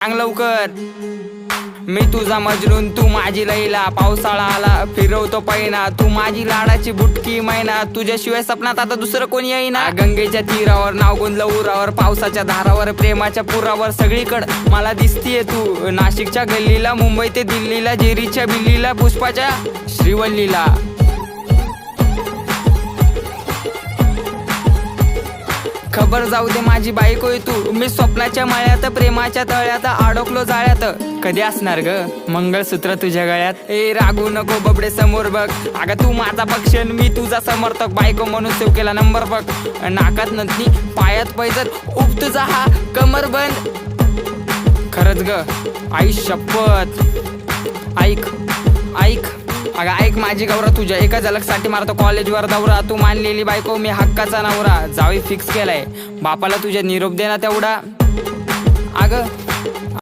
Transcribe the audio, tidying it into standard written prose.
सांग लवकर. मी तुझा मजनून तू माझी लैला, पावसाळा आला फिरवतो पैना, तू माझी लाडाची बुटकी मैना, तुझ्याशिवाय सपनात आता दुसरं कोणी येईना. गंगेच्या तीरावर नाव गोंदलं उरावर, पावसाच्या धारावर प्रेमाच्या पुरावर, सगळीकडं मला दिसतीये तू. नाशिकच्या गल्लीला, मुंबई ते दिल्लीला, जेरीच्या बिल्लीला, पुष्पाच्या श्रीवल्लीला. खबर जाऊ दे माझी बायकोय तू, मी स्वप्नाच्या मळ्यात प्रेमाच्या तळ्यात अडकलो जाळ्यात. कधी असणार ग मंगळसूत्र तुझ्या गळ्यात. ए रागू नको बबडे समोर बघ, अगं तू माझा पक्षण मी तुझा समर्थक, बायको म्हणून सेव केला नंबर बघ. नाकात नथनी पायात पैजर, उप तुझा हा कमर बंद. खरंच ग आई शपथ. ऐक ऐक अगं ऐक माझी गौरा, तुझ्या एका झलकसाठी मारतो कॉलेजवर दौरा. तू मानलेली बायको मी हक्काचा नवरा, जावी फिक्स केलाय बापाला तुझ्या निरोप दे ना तेवढा. अगं